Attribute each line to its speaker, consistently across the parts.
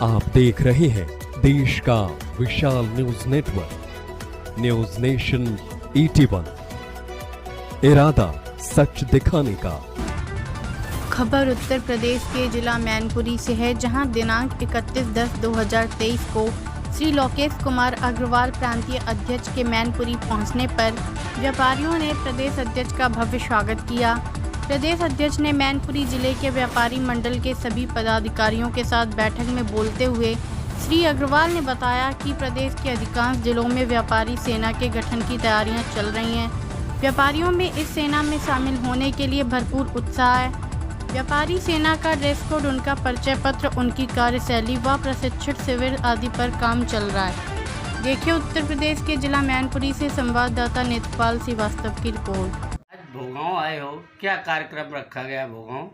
Speaker 1: आप देख रहे हैं देश का विशाल न्यूज नेटवर्क न्यूज नेशन 81। इरादा सच दिखाने का।
Speaker 2: खबर उत्तर प्रदेश के जिला मैनपुरी से है, जहां दिनांक 31/10/2023 को श्री लोकेश कुमार अग्रवाल प्रांतीय अध्यक्ष के मैनपुरी पहुंचने पर व्यापारियों ने प्रदेश अध्यक्ष का भव्य स्वागत किया। प्रदेश अध्यक्ष ने मैनपुरी जिले के व्यापारी मंडल के सभी पदाधिकारियों के साथ बैठक में बोलते हुए श्री अग्रवाल ने बताया कि प्रदेश के अधिकांश जिलों में व्यापारी सेना के गठन की तैयारियां चल रही हैं। व्यापारियों में इस सेना में शामिल होने के लिए भरपूर उत्साह है। व्यापारी सेना का ड्रेस कोड, उनका परिचय पत्र, उनकी कार्यशैली व प्रशिक्षण शिविर आदि पर काम चल रहा है। देखिए उत्तर प्रदेश के जिला मैनपुरी से संवाददाता नेत्रपाल श्रीवास्तव की रिपोर्ट।
Speaker 3: आज भोगांव आए हो, क्या कार्यक्रम रखा गया भोगांव,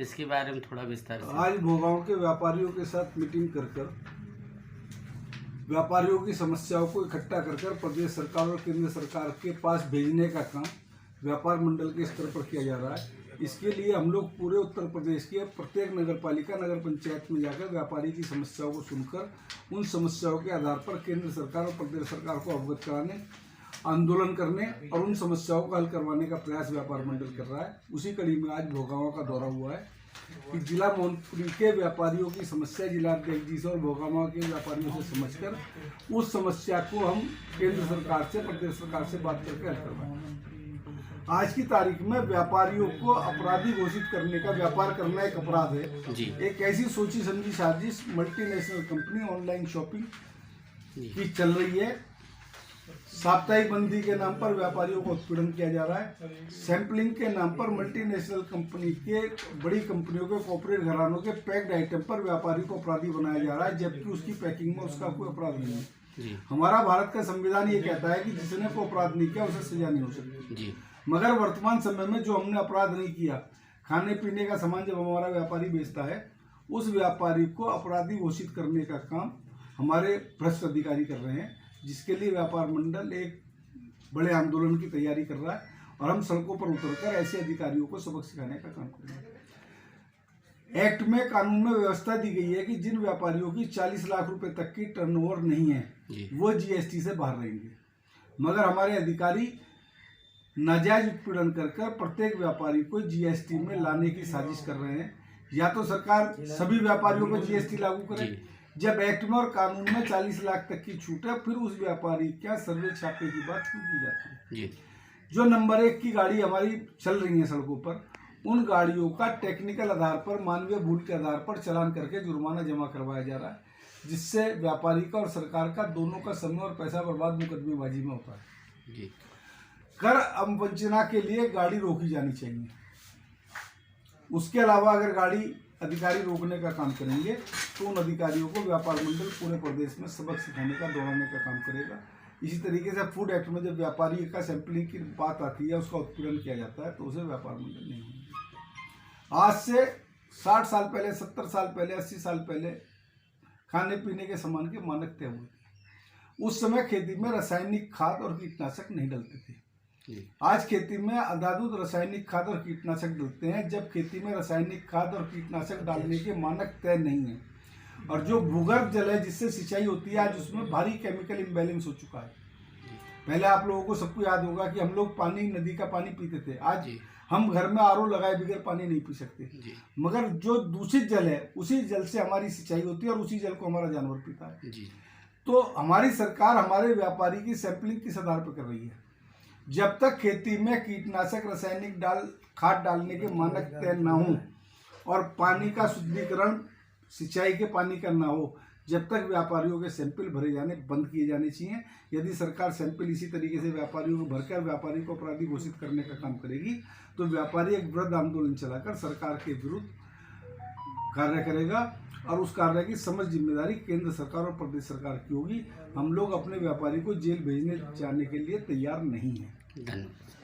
Speaker 3: इसके बारे में थोड़ा विस्तार से।
Speaker 4: आज भोगांव के व्यापारियों के साथ मीटिंग कर व्यापारियों की समस्याओं को इकट्ठा कर प्रदेश सरकार और केंद्र सरकार के पास भेजने का काम व्यापार मंडल के स्तर पर किया जा रहा है। इसके लिए हम लोग पूरे उत्तर प्रदेश के प्रत्येक नगर पालिका, नगर पंचायत में जाकर व्यापारी की समस्याओं को सुनकर उन समस्याओं के आधार पर केंद्र सरकार और प्रदेश सरकार को अवगत कराने, आंदोलन करने और उन समस्याओं को हल करवाने का प्रयास व्यापार मंडल कर रहा है। उसी कड़ी में आज भोगांव का दौरा हुआ है कि जिला मैनपुरी के व्यापारियों की समस्या जिलाध्यक्ष जी से और भोगांव के व्यापारियों से समझकर उस समस्या को हम केंद्र सरकार से, प्रदेश सरकार से बात करके हल करवाएं। आज की तारीख में व्यापारियों को अपराधी घोषित करने का, व्यापार करना एक अपराध है जी। एक ऐसी सोची समझी साजिश मल्टीनेशनल कंपनी ऑनलाइन शॉपिंग की चल रही है। साप्ताहिक बंदी के नाम पर व्यापारियों को उत्पीड़न किया जा रहा है। सैंपलिंग के नाम पर मल्टीनेशनल कंपनी के, बड़ी कंपनियों के, कॉर्पोरेट घरानों के पैक्ड आइटम पर व्यापारी को अपराधी बनाया जा रहा है, जबकि उसकी पैकिंग में उसका कोई अपराध नहीं है। हमारा भारत का संविधान ये कहता है कि जिसने कोई अपराध नहीं किया उसे सजा नहीं हो सकती। मगर वर्तमान समय में जो हमने अपराध नहीं किया, खाने पीने का सामान जब हमारा व्यापारी बेचता है, उस व्यापारी को अपराधी घोषित करने का काम हमारे भ्रष्ट अधिकारी कर रहे हैं, जिसके लिए व्यापार मंडल एक बड़े आंदोलन की तैयारी कर रहा है और हम सड़कों पर उतरकर ऐसे अधिकारियों को सबक सिखाने का काम करेंगे। एक्ट में, कानून में व्यवस्था दी गई है कि जिन व्यापारियों की 40 लाख रुपए तक की टर्नओवर नहीं है वो जीएसटी से बाहर रहेंगे। मगर हमारे अधिकारी नाजायज उत्पीड़न कर प्रत्येक व्यापारी को जीएसटी में लाने की साजिश कर रहे हैं। या तो सरकार सभी व्यापारियों पर जीएसटी लागू करे, जब एक्ट में और कानून में 40 लाख तक की छूट है, फिर उस व्यापारी क्या सर्वे छापे की बात क्यों की जाती है। जो नंबर 1 की गाड़ी हमारी चल रही है सड़कों पर, उन गाड़ियों का टेक्निकल आधार पर, मानवीय भूल के आधार पर चालान करके जुर्माना जमा करवाया जा रहा है, जिससे व्यापारी का और सरकार का दोनों का समय और पैसा बर्बाद मुकदमेबाजी में होता है। कर अवंचना के लिए गाड़ी रोकी जानी चाहिए। उसके अलावा अगर गाड़ी अधिकारी रोकने का काम करेंगे तो उन अधिकारियों को व्यापार मंडल पूरे प्रदेश में सबक सिखाने का, दौड़ाने का काम करेगा। इसी तरीके से फूड एक्ट में जब व्यापारी का सैंपलिंग की बात आती है, उसका उत्पीड़न किया जाता है, तो उसे व्यापार मंडल नहीं होंगे। आज से 60 साल पहले, 70 साल पहले, 80 साल पहले खाने पीने के सामान के मानक तय हुए। उस समय खेती में रासायनिक खाद और कीटनाशक नहीं डलते थे। आज खेती में अंधाधुंध रासायनिक खाद और कीटनाशक डलते हैं, जब खेती में रासायनिक खाद और कीटनाशक डालने के मानक तय नहीं है। और जो भूगर्भ जल है जिससे सिंचाई होती है, आज उसमें भारी केमिकल इम्बैलेंस हो चुका है। पहले आप लोगों को सबको याद होगा कि हम लोग पानी, नदी का पानी पीते थे। आज हम घर में आरओ लगाए बगैर पानी नहीं पी सकते। मगर जो दूषित जल है, उसी जल से हमारी सिंचाई होती है और उसी जल को हमारा जानवर पीता है। तो हमारी सरकार हमारे व्यापारी की सैंपलिंग किस आधार पर कर रही है? जब तक खेती में कीटनाशक, रासायनिक खाद डालने के मानक तय न हो और पानी का शुद्धिकरण सिंचाई के पानी का ना हो, जब तक व्यापारियों के सैंपल भरे जाने बंद किए जाने चाहिए। यदि सरकार सैंपल इसी तरीके से व्यापारियों को भरकर व्यापारी को अपराधी घोषित करने का काम करेगी, तो व्यापारी एक वृहद आंदोलन चलाकर सरकार के विरुद्ध कार्य करेगा और उस कार्य की समझ जिम्मेदारी केंद्र सरकार और प्रदेश सरकार की होगी। हम लोग अपने व्यापारी को जेल भेजने जाने के लिए तैयार नहीं हैं।
Speaker 3: धन्यवाद।